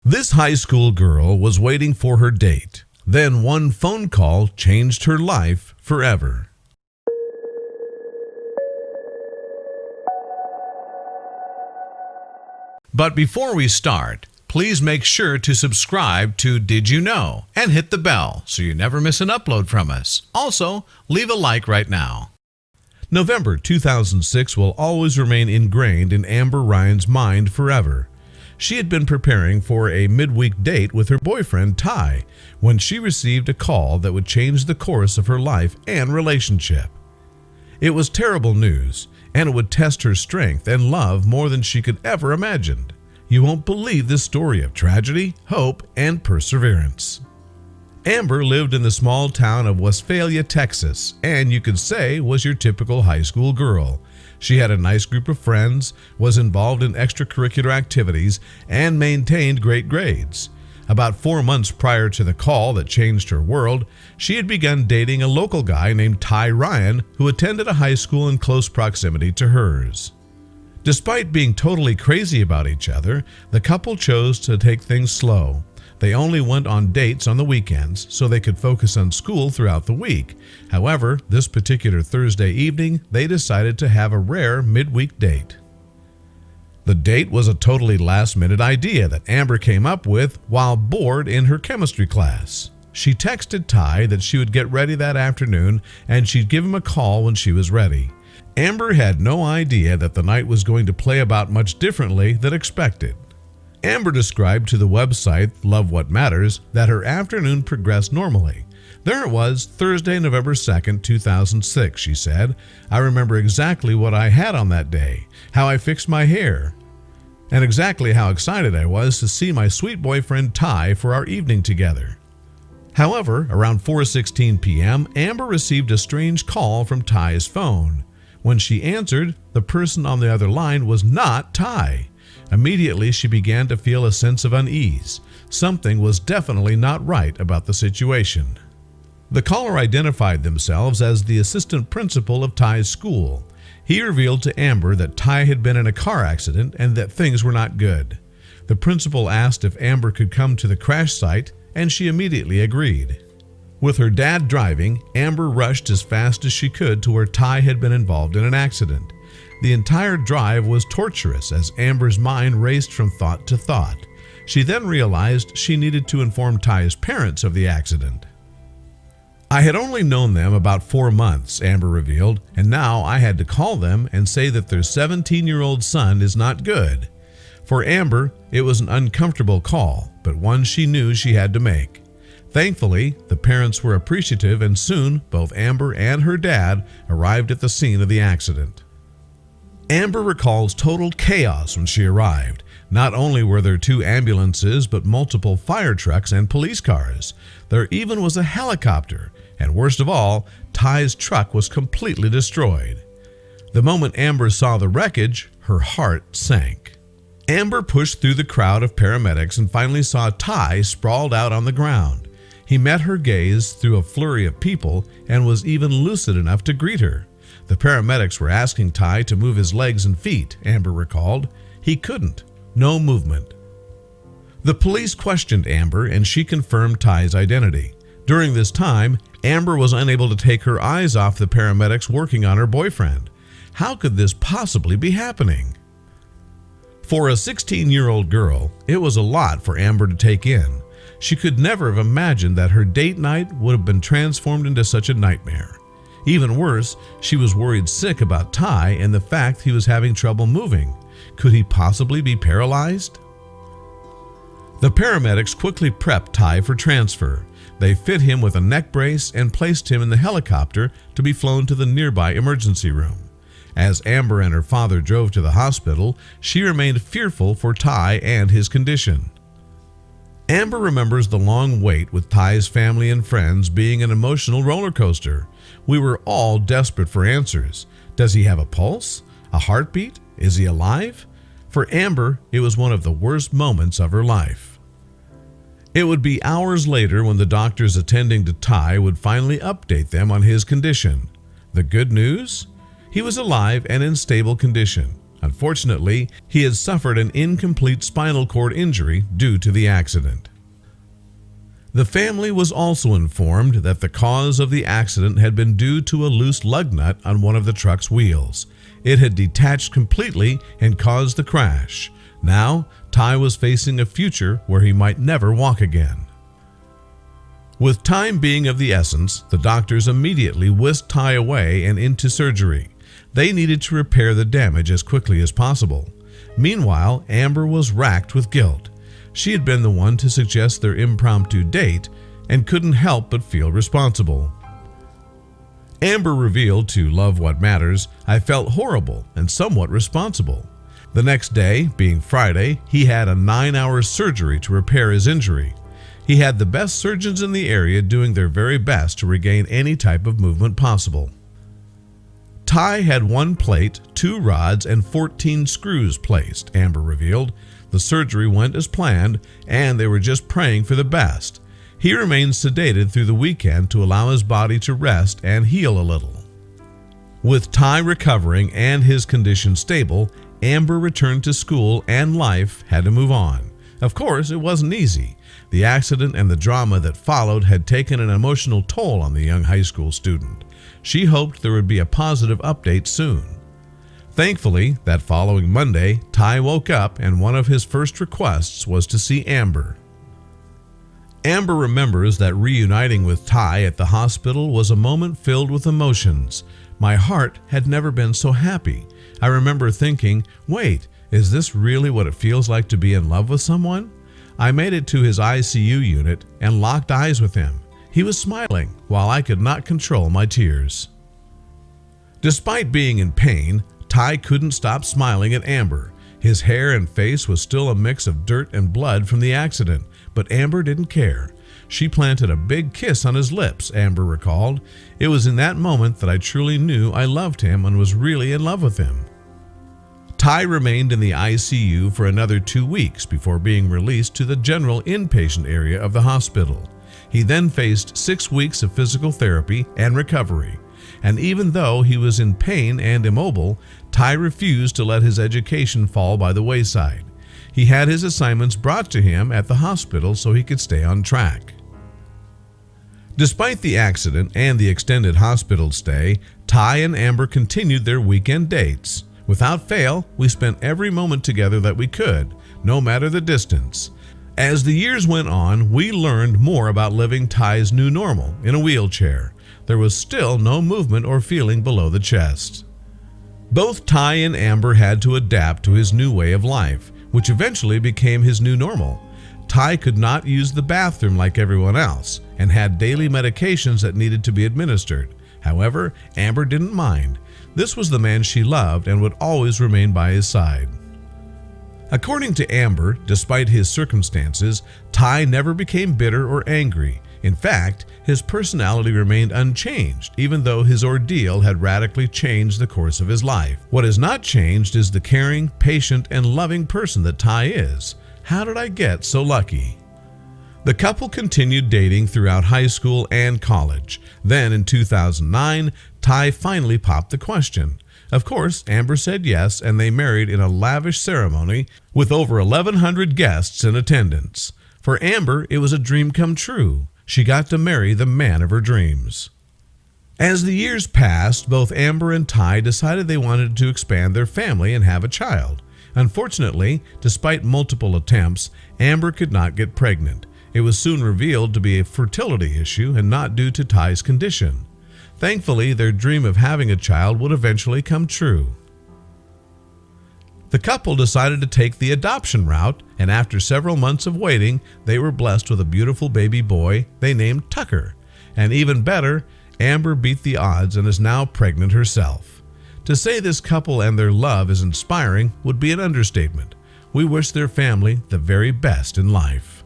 This high school girl was waiting for her date. Then one phone call changed her life forever. But before we start, please make sure to subscribe to Did You Know and hit the bell so you never miss an upload from us. Also, leave a like right now. November 2006 will always remain ingrained in Amber Ryan's mind forever. She had been preparing for a midweek date with her boyfriend, Ty, when she received a call that would change the course of her life and relationship. It was terrible news, and it would test her strength and love more than she could ever imagine. You won't believe this story of tragedy, hope, and perseverance. Amber lived in the small town of Westphalia, Texas, and you could say was your typical high school girl. She had a nice group of friends, was involved in extracurricular activities, and maintained great grades. About 4 months prior to the call that changed her world, she had begun dating a local guy named Tys Ryan, who attended a high school in close proximity to hers. Despite being totally crazy about each other, the couple chose to take things slow. They only went on dates on the weekends so they could focus on school throughout the week. However, this particular Thursday evening, they decided to have a rare midweek date. The date was a totally last-minute idea that Amber came up with while bored in her chemistry class. She texted Ty that she would get ready that afternoon and she'd give him a call when she was ready. Amber had no idea that the night was going to play about much differently than expected. Amber described to the website Love What Matters that her afternoon progressed normally. There it was, Thursday, November 2nd, 2006, she said. I remember exactly what I had on that day, how I fixed my hair, and exactly how excited I was to see my sweet boyfriend Ty for our evening together. However, around 4:16 p.m., Amber received a strange call from Ty's phone. When she answered, the person on the other line was not Ty. Immediately, she began to feel a sense of unease. Something was definitely not right about the situation. The caller identified themselves as the assistant principal of Ty's school. He revealed to Amber that Ty had been in a car accident and that things were not good. The principal asked if Amber could come to the crash site, and she immediately agreed. With her dad driving, Amber rushed as fast as she could to where Ty had been involved in an accident. The entire drive was torturous as Amber's mind raced from thought to thought. She then realized she needed to inform Ty's parents of the accident. I had only known them about 4 months, Amber revealed, and now I had to call them and say that their 17-year-old son is not good. For Amber, it was an uncomfortable call, but one she knew she had to make. Thankfully, the parents were appreciative, and soon both Amber and her dad arrived at the scene of the accident. Amber recalls total chaos when she arrived. Not only were there 2 ambulances, but multiple fire trucks and police cars. There even was a helicopter, and worst of all, Ty's truck was completely destroyed. The moment Amber saw the wreckage, her heart sank. Amber pushed through the crowd of paramedics and finally saw Ty sprawled out on the ground. He met her gaze through a flurry of people and was even lucid enough to greet her. The paramedics were asking Ty to move his legs and feet, Amber recalled. He couldn't. No movement. The police questioned Amber and she confirmed Ty's identity. During this time, Amber was unable to take her eyes off the paramedics working on her boyfriend. How could this possibly be happening? For a 16-year-old girl, it was a lot for Amber to take in. She could never have imagined that her date night would have been transformed into such a nightmare. Even worse, she was worried sick about Ty and the fact he was having trouble moving. Could he possibly be paralyzed? The paramedics quickly prepped Ty for transfer. They fit him with a neck brace and placed him in the helicopter to be flown to the nearby emergency room. As Amber and her father drove to the hospital, she remained fearful for Ty and his condition. Amber remembers the long wait with Ty's family and friends being an emotional roller coaster. We were all desperate for answers. Does he have a pulse? A heartbeat? Is he alive? For Amber, it was one of the worst moments of her life. It would be hours later when the doctors attending to Ty would finally update them on his condition. The good news? He was alive and in stable condition. Unfortunately, he had suffered an incomplete spinal cord injury due to the accident. The family was also informed that the cause of the accident had been due to a loose lug nut on one of the truck's wheels. It had detached completely and caused the crash. Now, Ty was facing a future where he might never walk again. With time being of the essence, the doctors immediately whisked Ty away and into surgery. They needed to repair the damage as quickly as possible. Meanwhile, Amber was racked with guilt. She had been the one to suggest their impromptu date and couldn't help but feel responsible. Amber revealed to Love What Matters, "I felt horrible and somewhat responsible." The next day, being Friday, he had a 9-hour surgery to repair his injury. He had the best surgeons in the area doing their very best to regain any type of movement possible. Ty had 1 plate, 2 rods, and 14 screws placed, Amber revealed. The surgery went as planned, and they were just praying for the best. He remained sedated through the weekend to allow his body to rest and heal a little. With Ty recovering and his condition stable, Amber returned to school and life had to move on. Of course, it wasn't easy. The accident and the drama that followed had taken an emotional toll on the young high school student. She hoped there would be a positive update soon. Thankfully, that following Monday, Ty woke up and one of his first requests was to see Amber. Amber remembers that reuniting with Ty at the hospital was a moment filled with emotions. "My heart had never been so happy. I remember thinking, wait, is this really what it feels like to be in love with someone?" I made it to his ICU unit and locked eyes with him. He was smiling while I could not control my tears. Despite being in pain, Ty couldn't stop smiling at Amber. His hair and face was still a mix of dirt and blood from the accident, but Amber didn't care. She planted a big kiss on his lips, Amber recalled. "It was in that moment that I truly knew I loved him and was really in love with him." Ty remained in the ICU for another 2 weeks before being released to the general inpatient area of the hospital. He then faced 6 weeks of physical therapy and recovery. And even though he was in pain and immobile, Ty refused to let his education fall by the wayside. He had his assignments brought to him at the hospital so he could stay on track. Despite the accident and the extended hospital stay, Ty and Amber continued their weekend dates. Without fail, we spent every moment together that we could, no matter the distance. As the years went on, we learned more about living Tys New Normal in a wheelchair. There was still no movement or feeling below the chest. Both Ty and Amber had to adapt to his new way of life, which eventually became his new normal. Ty could not use the bathroom like everyone else and had daily medications that needed to be administered. However, Amber didn't mind. This was the man she loved and would always remain by his side. According to Amber, despite his circumstances, Ty never became bitter or angry. In fact, his personality remained unchanged, even though his ordeal had radically changed the course of his life. What has not changed is the caring, patient, and loving person that Ty is. How did I get so lucky? The couple continued dating throughout high school and college. Then in 2009, Ty finally popped the question. Of course, Amber said yes, and they married in a lavish ceremony with over 1,100 guests in attendance. For Amber, it was a dream come true. She got to marry the man of her dreams. As the years passed, both Amber and Ty decided they wanted to expand their family and have a child. Unfortunately, despite multiple attempts, Amber could not get pregnant. It was soon revealed to be a fertility issue and not due to Ty's condition. Thankfully, their dream of having a child would eventually come true. The couple decided to take the adoption route, and after several months of waiting, they were blessed with a beautiful baby boy they named Tucker. And even better, Amber beat the odds and is now pregnant herself. To say this couple and their love is inspiring would be an understatement. We wish their family the very best in life.